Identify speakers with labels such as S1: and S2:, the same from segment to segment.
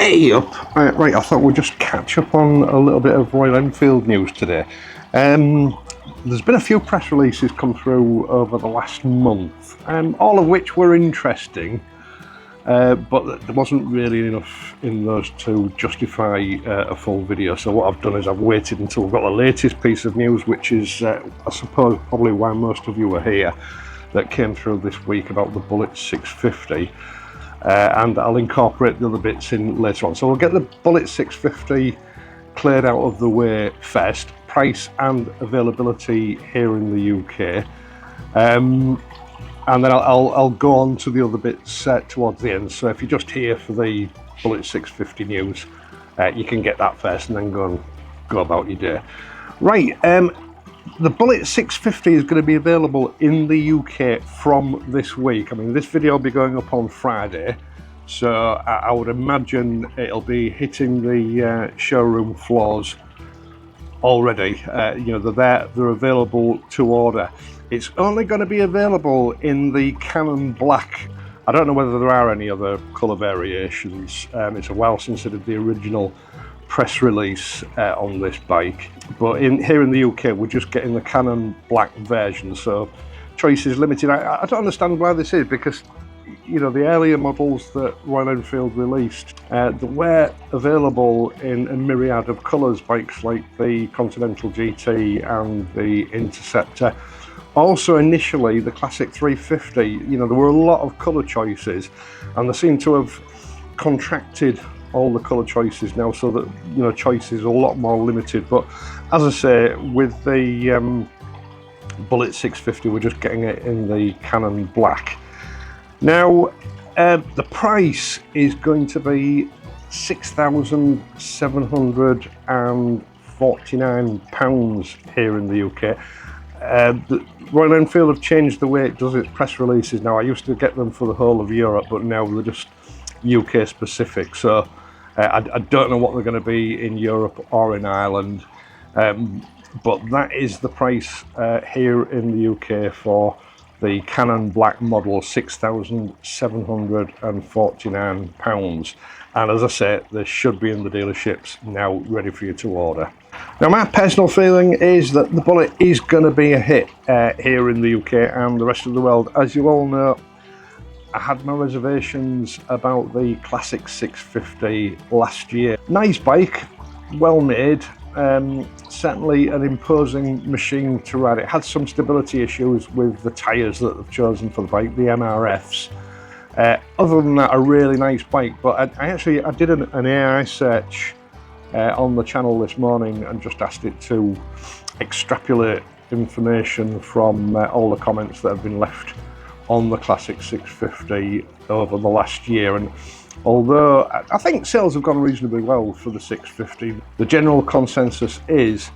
S1: Hey up! Right, I thought we'd just catch up on a little bit of Royal Enfield news today. There's been a few press releases come through over the last month, all of which were interesting, but there wasn't really enough in those to justify a full video. So what I've done is I've waited until we've got the latest piece of news, which is, I suppose, probably why most of you are here, that came through this week about the Bullet 650. And I'll incorporate the other bits in later on. So we'll get the Bullet 650 cleared out of the way first, price and availability here in the UK, and then I'll go on to the other bits towards the end. So if you're just here for the Bullet 650 news, you can get that first and then go about your day. Right, the Bullet 650 is going to be available in the UK from this week. I mean, this video will be going up on Friday, so I would imagine it'll be hitting the showroom floors already. You know, they're available to order. It's only going to be available in the Canon Black. I don't know whether there are any other colour variations. It's a while since I did the original press release on this bike, but here in the UK we're just getting the Canon Black version, so choice is limited. I don't understand why this is, because you know the earlier models that Royal Enfield released that were available in a myriad of colours, bikes like the Continental GT and the Interceptor. Also initially the Classic 350, you know, there were a lot of colour choices, and they seem to have contracted all the colour choices now, so that you know choice is a lot more limited. But as I say, with the Bullet 650 we're just getting it in the Canon Black. Now the price is going to be £6,749 here in the UK. The Royal Enfield have changed the way it does its press releases now. I used to get them for the whole of Europe, but now they're just UK specific, so I don't know what they're going to be in Europe or in Ireland, but that is the price here in the UK for the Canon Black model, £6,749. And as I say, they should be in the dealerships now, ready for you to order. Now, my personal feeling is that the Bullet is going to be a hit here in the UK and the rest of the world. As you all know, I had my reservations about the Classic 650 last year. Nice bike, well made, certainly an imposing machine to ride. It had some stability issues with the tyres that they've chosen for the bike, the MRFs. Other than that, a really nice bike, but I did an AI search on the channel this morning and just asked it to extrapolate information from all the comments that have been left on the Classic 650 over the last year. And although I think sales have gone reasonably well for the 650, the general consensus is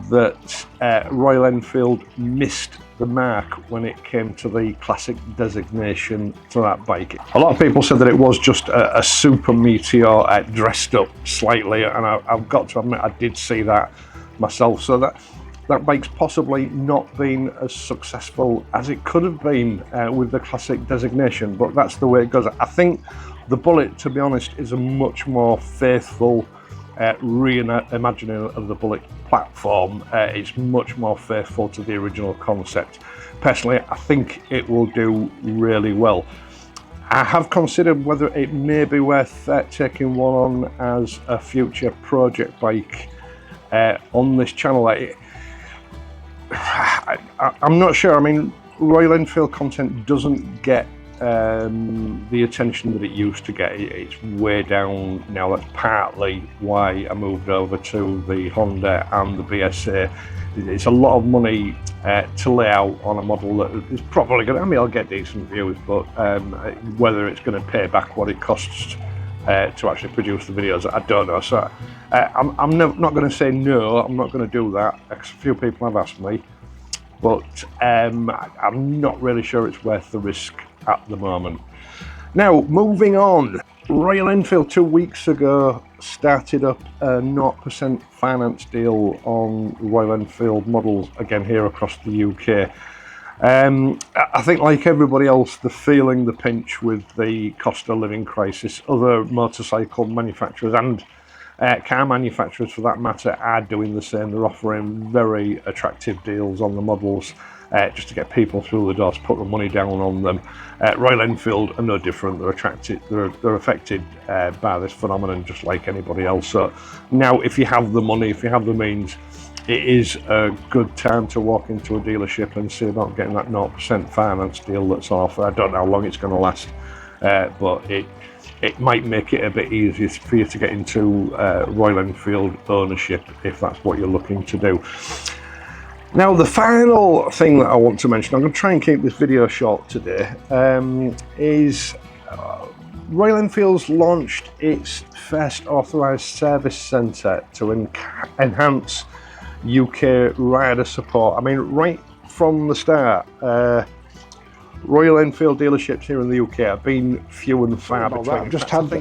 S1: that Royal Enfield missed the mark when it came to the classic designation to that bike. A lot of people said that it was just a super meteor dressed up slightly, and I've got to admit I did see that myself. So that bike's possibly not been as successful as it could have been with the classic designation, but that's the way it goes. I think the Bullet, to be honest, is a much more faithful reimagining of the Bullet platform. It's much more faithful to the original concept. Personally, I think it will do really well. I have considered whether it may be worth taking one on as a future project bike on this channel. I'm not sure. I mean, Royal Enfield content doesn't get the attention that it used to get. It's way down now. That's partly why I moved over to the Honda and the BSA. It's a lot of money to lay out on a model that is probably going to, I mean, I'll get decent views, but whether it's going to pay back what it costs to actually produce the videos, I don't know. So I'm not going to say no, I'm not going to do that. A few people have asked me, but I'm not really sure it's worth the risk at the moment. Now, moving on, Royal Enfield 2 weeks ago started up a 0% finance deal on Royal Enfield models, again here across the UK. I think, like everybody else, they're feeling the pinch with the cost of living crisis. Other motorcycle manufacturers and car manufacturers, for that matter, are doing the same. They're offering very attractive deals on the models just to get people through the door, to put the money down on them. Royal Enfield are no different. They're affected by this phenomenon just like anybody else. So now, if you have the money, if you have the means, it is a good time to walk into a dealership and see about getting that 0% finance deal that's on offer. I don't know how long it's going to last, but it might make it a bit easier for you to get into Royal Enfield ownership if that's what you're looking to do. Now, the final thing that I want to mention, I'm going to try and keep this video short today, is Royal Enfield's launched its first Authorised Service Centre to enhance UK rider support. I mean, right from the start, Royal Enfield dealerships here in the UK have been few and far between. I've just had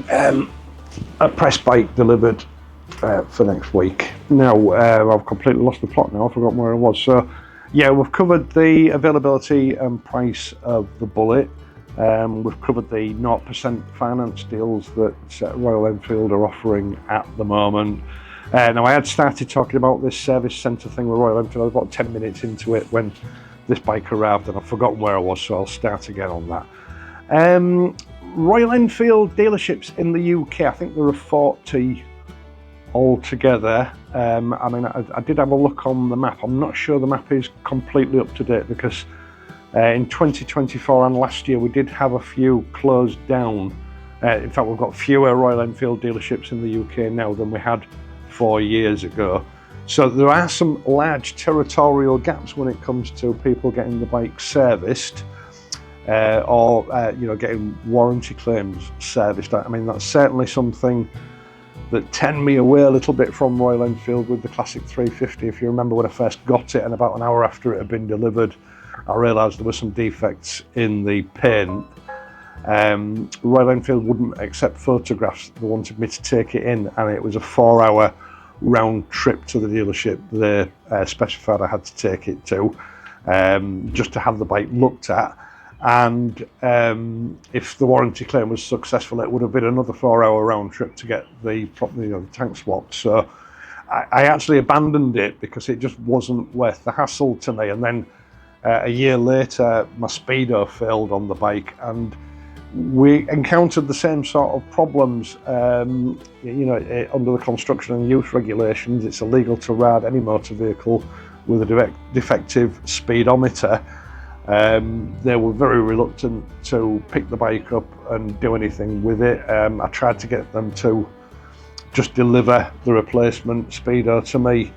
S1: a press bike delivered for next week. Now, I've completely lost the plot now, I've forgotten where I was. So, yeah, we've covered the availability and price of the Bullet. We've covered the 0% finance deals that Royal Enfield are offering at the moment. Now, I had started talking about this service centre thing with Royal Enfield. I was about 10 minutes into it when this bike arrived, and I've forgotten where I was, so I'll start again on that. Royal Enfield dealerships in the UK, I think there are 40 altogether. I mean, I did have a look on the map. I'm not sure the map is completely up to date, because in 2024 and last year we did have a few closed down. In fact, we've got fewer Royal Enfield dealerships in the UK now than we had 4 years ago. So there are some large territorial gaps when it comes to people getting the bike serviced or getting warranty claims serviced. I mean, that's certainly something that turned me away a little bit from Royal Enfield with the Classic 350. If you remember, when I first got it, and about an hour after it had been delivered, I realised there were some defects in the paint. Royal Enfield wouldn't accept photographs. They wanted me to take it in, and it was a 4-hour round trip to the dealership they specified I had to take it to, just to have the bike looked at. And if the warranty claim was successful, it would have been another 4-hour round trip to get the tank swapped. So I actually abandoned it because it just wasn't worth the hassle to me. And then a year later, my speedo failed on the bike, and we encountered the same sort of problems. Under the construction and use regulations, it's illegal to ride any motor vehicle with a defective speedometer. They were very reluctant to pick the bike up and do anything with it. I tried to get them to just deliver the replacement speedo to me.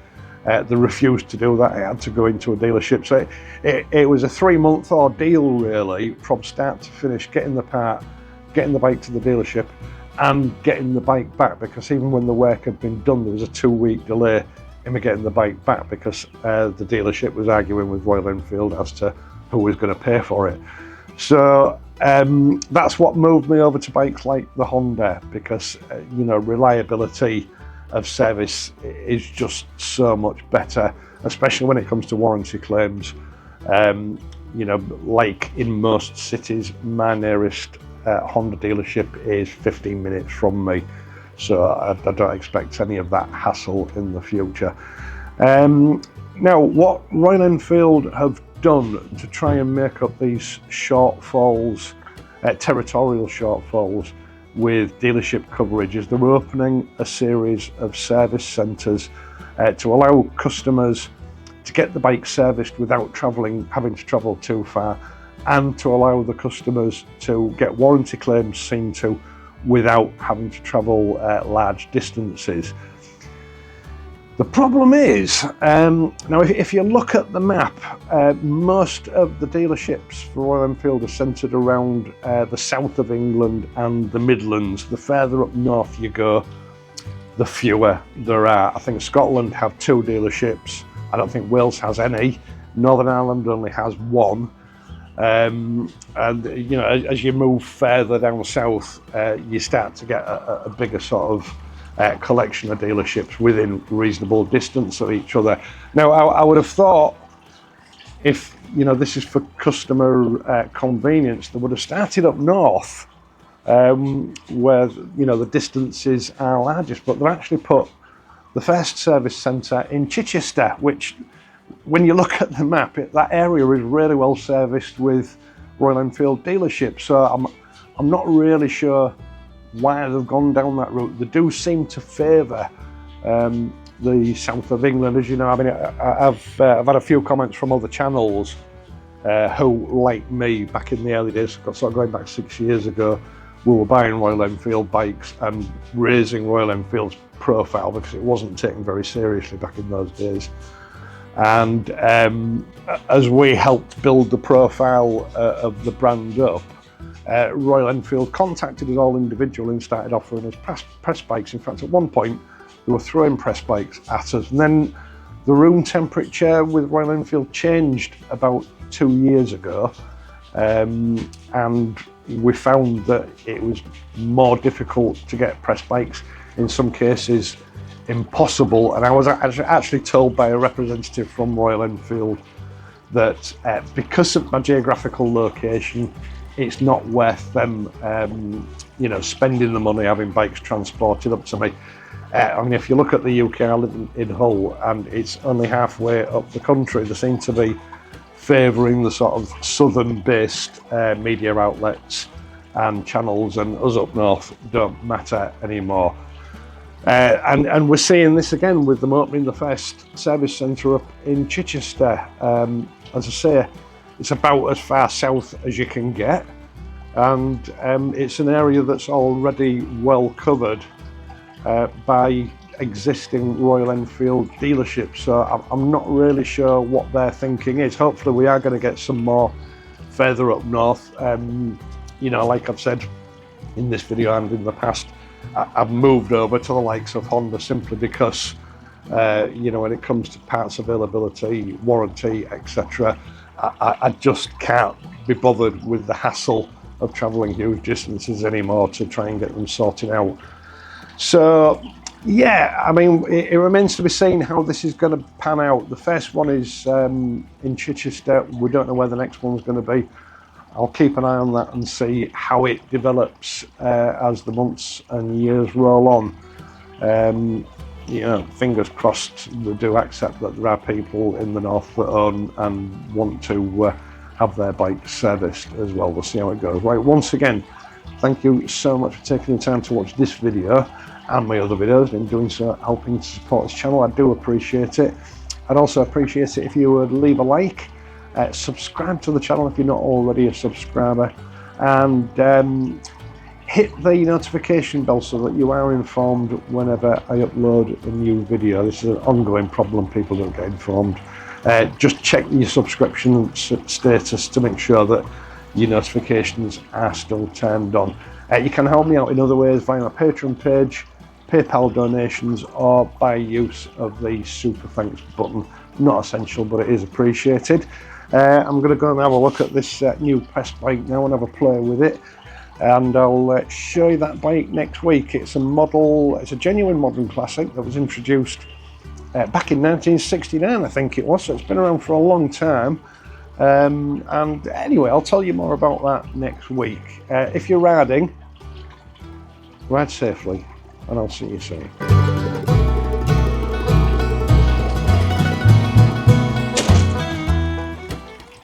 S1: They refused to do that. I had to go into a dealership. So it was a 3-month ordeal, really, from start to finish, getting the part, getting the bike to the dealership, and getting the bike back, because even when the work had been done, there was a 2-week delay in me getting the bike back, because the dealership was arguing with Royal Enfield as to who was going to pay for it. So that's what moved me over to bikes like the Honda, because reliability of service is just so much better, especially when it comes to warranty claims. Like in most cities, my nearest Honda dealership is 15 minutes from me, so I don't expect any of that hassle in the future. Now, what Royal Enfield have done to try and make up these shortfalls, territorial shortfalls, with dealership coverage, is they're opening a series of service centres to allow customers to get the bike serviced without having to travel too far, and to allow the customers to get warranty claims seen to without having to travel large distances. The problem is, now if you look at the map, most of the dealerships for Royal Enfield are centred around the south of England and the Midlands. The further up north you go, the fewer there are. I think Scotland have 2 dealerships. I don't think Wales has any. Northern Ireland only has 1. And as you move further down south, you start to get a bigger sort of collection of dealerships within reasonable distance of each other. Now, I would have thought if this is for customer convenience, they would have started up north, where the distances are largest, but they've actually put the first service centre in Chichester, which, when you look at the map, that area is really well serviced with Royal Enfield dealerships. So I'm not really sure why they've gone down that route. They do seem to favour the south of England, as you know. I mean, I've had a few comments from other channels who, like me, back in the early days, sort of going back 6 years ago, we were buying Royal Enfield bikes and raising Royal Enfield's profile because it wasn't taken very seriously back in those days. And as we helped build the profile of the brand up, Royal Enfield contacted us all individually and started offering us press bikes. In fact, at one point, they were throwing press bikes at us. And then the room temperature with Royal Enfield changed about 2 years ago. And we found that it was more difficult to get press bikes, in some cases impossible. And I was actually told by a representative from Royal Enfield that because of my geographical location, it's not worth them spending the money having bikes transported up to me. I mean, if you look at the UK, I live in Hull, and it's only halfway up the country. They seem to be favouring the sort of southern-based media outlets and channels, and us up north don't matter anymore. And we're seeing this again with them opening the first service centre up in Chichester. As I say, it's about as far south as you can get, and it's an area that's already well covered by existing Royal Enfield dealerships. So I'm not really sure what their thinking is. Hopefully we are going to get some more further up north. Like I've said in this video and in the past, I've moved over to the likes of Honda simply because when it comes to parts availability, warranty, etc., I just can't be bothered with the hassle of travelling huge distances anymore to try and get them sorted out. So yeah, I mean, it remains to be seen how this is going to pan out. The first one is in Chichester. We don't know where the next one's going to be. I'll keep an eye on that and see how it develops as the months and years roll on. Fingers crossed they do accept that there are people in the north that own and want to have their bikes serviced as well. We'll see how it goes. Right, once again, thank you so much for taking the time to watch this video and my other videos, and in doing so helping to support this channel. I do appreciate it. I'd also appreciate it if you would leave a like, subscribe to the channel if you're not already a subscriber, and hit the notification bell so that you are informed whenever I upload a new video. This is an ongoing problem, people don't get informed. Just check your subscription status to make sure that your notifications are still turned on. You can help me out in other ways via my Patreon page, PayPal donations, or by use of the super thanks button. Not essential, but it is appreciated. I'm going to go and have a look at this new press bike now and have a play with it, and I'll show you that bike next week. It's a genuine modern classic that was introduced back in 1969, I think it was, so it's been around for a long time. And anyway, I'll tell you more about that next week. If you're riding, ride safely, and I'll see you soon.